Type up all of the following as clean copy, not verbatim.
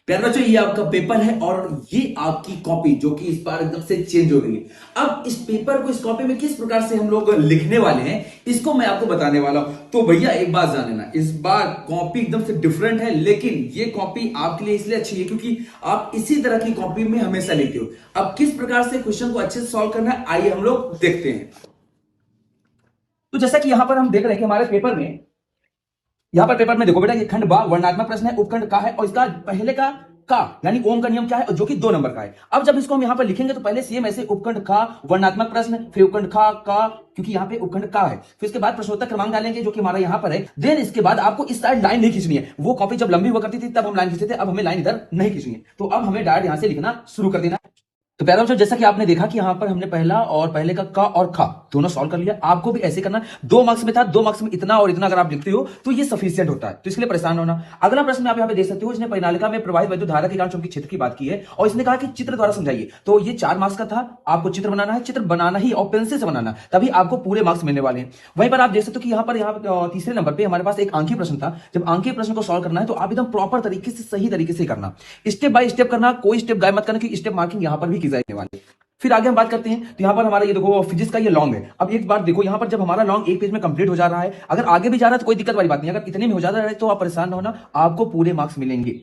प्यारे बच्चों, ये आपका पेपर है और ये आपकी कॉपी जो कि इस बार एकदम से चेंज हो गई है। अब इस पेपर को, इस कॉपी में किस प्रकार से हम लोग लिखने वाले हैं, इसको मैं आपको बताने वाला हूं। तो भैया एक बात जान लेना, इस बार कॉपी एकदम से डिफरेंट है, लेकिन ये कॉपी आपके लिए इसलिए अच्छी है क्योंकि आप इसी तरह की कॉपी में हमेशा लिखते हो। अब किस प्रकार से क्वेश्चन को अच्छे से सॉल्व करना है, आइए हम लोग देखते हैं। तो जैसा कि यहां पर हम देख रहे हैं कि हमारे पेपर में, यहां पर पेपर में देखो बेटा, ये खंड बा वर्णात्मक प्रश्न है, उपखंड का है और इसका पहले का यानी ओम का नियम क्या है, जो कि 2 नंबर का है। अब जब इसको हम यहां पर लिखेंगे तो पहले सेम ऐसे उपखंड का वर्णात्मक प्रश्न, फिर उपखंड का क्योंकि यहां पे उपखंड का है, फिर इसके बाद प्रश्नोत्तर क्रमांक डालेंगे जो कि हमारा यहां पर है। देन इसके बाद आपको इस साइड लाइन नहीं खींचनी है। वो कॉपी जब लंबी हुआ करती थी तब हम लाइन खींचते थे, अब हमें लाइन इधर नहीं खींचनी है। तो अब हमें डायरेक्ट यहां से लिखना शुरू कर देना है। तो प्यारे बच्चों, जैसा कि आपने देखा कि यहां पर हमने पहला और पहले का और खा दोनों सॉल्व कर लिया। आपको भी ऐसे करना। 2 मार्क्स में था, 2 मार्क्स में इतना और इतना अगर आप लिखते हो तो ये सफिशिएंट होता है, तो इसके लिए परेशान होना। अगला प्रश्न आप यहां पे देख सकते हो, इसने परिनालिका में प्रवाहित वैद्युत धारा के कारण चुंबकीय क्षेत्र की बात की है और इसने कहा कि चित्र द्वारा समझाइए। तो ये 4 मार्क्स का था। आपको चित्र बनाना है, चित्र बनाना ही और पेंसिल से बनाना, तभी आपको पूरे मार्क्स मिलने वाले हैं। वहीं पर आप देख सकते हो कि यहाँ तीसरे नंबर पे हमारे पास एक अंकीय प्रश्न था। जब अंकीय प्रश्न को सॉल्व करना है तो आप एकदम प्रॉपर तरीके से, सही तरीके से करना, स्टेप बाय स्टेप करना, कोई स्टेप गायब मत करना क्योंकि स्टेप मार्किंग यहां पर भी की जाने वाली है। फिर आगे हम बात करते हैं तो यहां पर हमारा ये देखो फिजिक्स का ये लॉन्ग है। अब एक बार देखो यहां पर जब हमारा लॉन्ग एक पेज में कंप्लीट हो जा रहा है, अगर आगे भी जा रहा है तो कोई दिक्कत वाली बात नहीं, अगर इतने में हो जा रहा है तो आप परेशान ना होना, आपको पूरे मार्क्स मिलेंगे।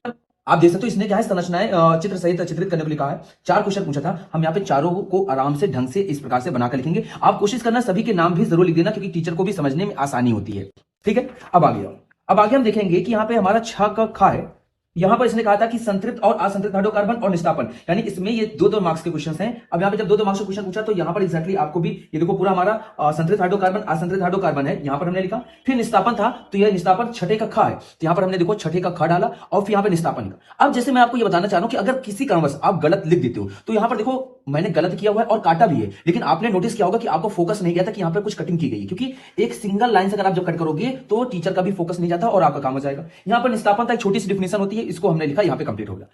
आप देख सकते हो इसने क्या है, संरचनाएं चित्र सहित चित्रित करने को लिखा है। 4 क्वेश्चन पूछा था, हम यहाँ पे चारों को आराम से ढंग से इस प्रकार से बनाकर लिखेंगे। आप कोशिश करना सभी के नाम भी जरूर लिख देना क्योंकि टीचर को भी समझने में आसानी होती है। ठीक है, अब आगे आओ। अब आगे हम देखेंगे कि यहाँ पे हमारा 6 का खा है। यहां पर इसने कहा था कि संतृप्त और असंतृप्त हाइड्रोकार्बन और निस्तापन, यानी इसमें ये 2-2 मार्क्स के क्वेश्चंस हैं। अब यहां पे जब 2-2 मार्क्स के क्वेश्चन पूछा तो यहां पर एग्जैक्टली आपको भी ये देखो पूरा हमारा संतृप्त हाइड्रोकार्बन असंतृप्त हाइड्रोकार्बन है, यहां पर हमने लिखा। फिर निस्तापन था तो यह निस्तापन छठे का खा है, तो यहां पर हमने देखो छठे का खा डाला और फिर यहां पे निस्तापन लिखा। अब जैसे मैं आपको ये बताना चाह रहा हूं कि अगर किसी कारणवश आप गलत लिख देते हो तो यहां पर देखो मैंने गलत किया हुआ है और काटा भी है, लेकिन आपने नोटिस किया होगा कि आपको फोकस नहीं गया था कि यहां पर कुछ कटिंग की गई है, क्योंकि एक सिंगल लाइन से अगर आप जब कट करोगे तो टीचर का भी फोकस नहीं जाता और आपका काम हो जाएगा। यहां पर निस्तापन था, एक छोटी सी डिफिनेशन होती है, इसको हमने लिखा, यहां पे कंप्लीट हो गया।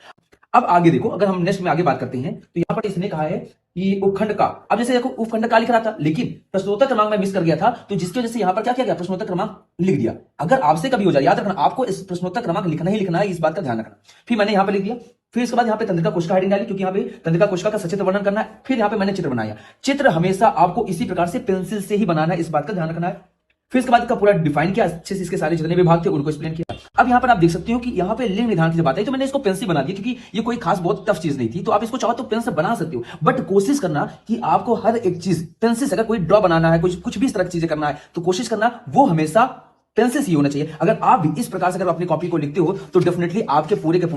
अब आगे देखो, अगर हम नेक्स्ट में आगे बात करते हैं तो यहां पर इसने कहा है कि उपखंड का। अब जैसे देखो उपखंड का लिख रहा था लेकिन प्रश्नोत्तर क्रमांक में मिस कर गया था, तो जिसकी वजह से यहां पर क्या किया गया, प्रश्नोत्तर क्रमांक लिख दिया। अगर आपसे कभी हो जाए, याद रखना आपको इस प्रश्नोत्तर क्रमांक लिखना ही लिखना है, इस बात का ध्यान रखना। फिर मैंने यहां पर लिख दिया। फिर इसके बाद यहाँ पे तंत्रिका कोशिका हेडिंग डाली क्योंकि यहाँ पे तंत्रिका कोशिका का सचित्र वर्णन करना है। फिर यहाँ पे मैंने चित्र बनाया। चित्र हमेशा आपको इसी प्रकार से पेंसिल से ही बनाना है, इस बात का ध्यान रखना है। फिर इसके बाद इसका पूरा डिफाइन किया अच्छे से, इसके सारे जितने विभाग थे उनको एक्सप्लेन किया। अब यहाँ पर आप देख सकते हो कि यहाँ पे लिंग निधान की जब बात आई तो मैंने इसको पेन से बना दिया क्योंकि ये कोई खास बहुत टफ चीज नहीं थी, तो आप इसको चाहो तो पेन से बना सकते हो, बट कोशिश करना कि आपको हर एक चीज पेन से, अगर कोई ड्रॉ बनाना है, कुछ भी इस तरह की चीजें करना है तो कोशिश करना वो हमेशा पेन से ही होना चाहिए। अगर आप भी इस प्रकार से अगर अपनी कॉपी को लिखते हो तो डेफिनेटली आपके पूरे के